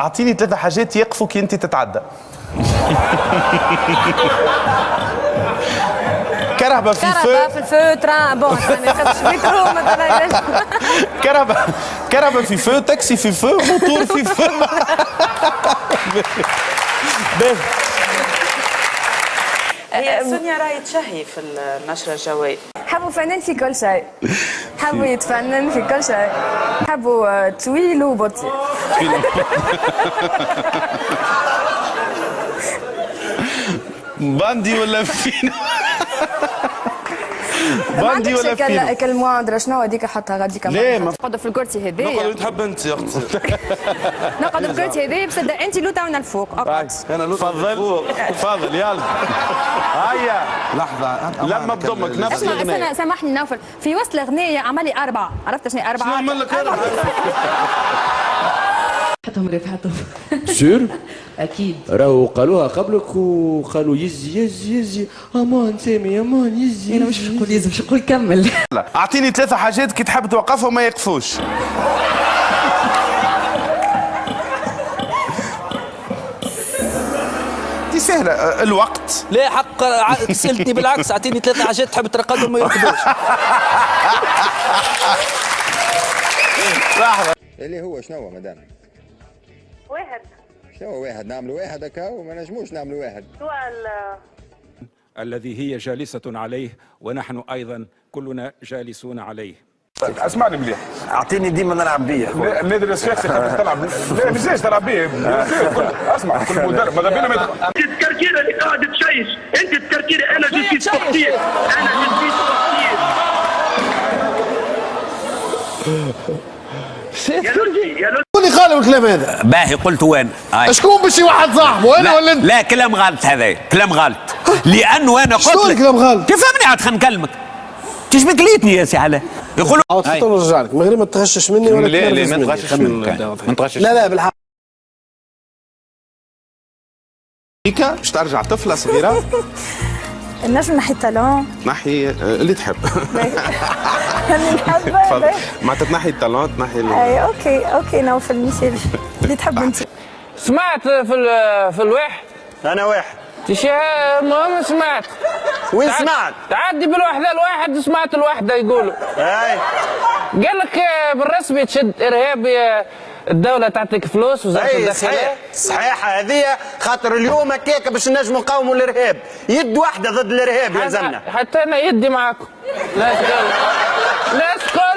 اعطيني 3 حاجات يقفوك انت تتعدى. كرهبة في الفو. كرهبة في الفو تران بون ما يخافش مترو مثلا. كرهبة في فو، تاكسي في فو، موتور في فو. هي سونيا راهي تشهي في النشرة الجوية. حبوا فنان في كل شيء، حبوا يتفنن في كل شيء، حبوا طويل وبطيء. باندي ولا فين؟ باندي ولا فين؟ كل مواندرة شنو هذيك حطها غادي كمان. نقعدوا في الكرسي هذايا. نقعدوا تحب انت يا اختي. نقعدوا في الكرسي هذايا بصدق انت لوطا وانا الفوق. اقعد. انا لوطا تفضل يلا. هيا لحظة لما بضمك نفس الأغنية. اسمع سامحني نوفل، في وسط الأغنية عمل لي 4، عرفت شنو 4؟ شنو نعمل لك أنا؟ حطهم رفحتهم. سور؟ اكيد راهو قالوها قبلك وقالوا يزي يزي يزي امان سامي امان يزي. انا مش نقول يزم، مش نقول كمل. اعطيني 3 حاجات كي تحب توقفهم ما يقفوش. دي سهلة. الوقت. لا حق سألتني بالعكس، اعطيني 3 حاجات تحب ترقدهم ما يرقدوش. لحظة. اللي هو شنو مدام؟ واحد. شنو واحد؟ نعملوا واحد هكا وما نجموش نعملوا واحد. سؤال الذي هي جالسة عليه ونحن أيضا كلنا جالسون عليه. اسمعني مليح. اعطيني ديما نلعب بيه. نادر الشيخ خاطر تلعب. لا مش تلعب بيه. اسمع كل مدرب ماذا بينا انت التكركيره اللي قاعد تشيش، انت التكركيره. انا جيت سبورتيف، انا جيت سبورتيف. اللي قال الكلام هذا؟ باهي قلت وين؟ شكون باش واحد صاحبه انا ولا انت؟ لا كلام غلط هذا، كلام غلط. لانه انا قلت شنو كلام غلط؟ تفهمني عاد خلينا نكلمك. تيش بكليتني يا سي علاء؟ يقولوا تفضل نرجع لك من غير ما تغشش مني ولا لا ما تغشش ما تغشش. لا بالحق. هيكا باش ترجع طفلة صغيرة. نجم نحي التالون. نحي اللي تحب. اللي نحب. ما تتنحي التالون تنحي اي اوكي نوفل ميشيل اللي تحب انت. سمعت في الواحد. انا واحد. المهم سمعت. وين سمعت؟ تعدي بالوحده الواحد، سمعت الوحده يقولوا. اي قال لك بالرسمي تشد ارهابي الدوله تعطيك فلوس وزاره الداخليه. صحيحه هذه، خاطر اليوم هكاك باش نجموا نقاوموا الارهاب، يد واحده ضد الارهاب يلزمنا. حتى انا يدي معاكم. لا تقول لا اسكت.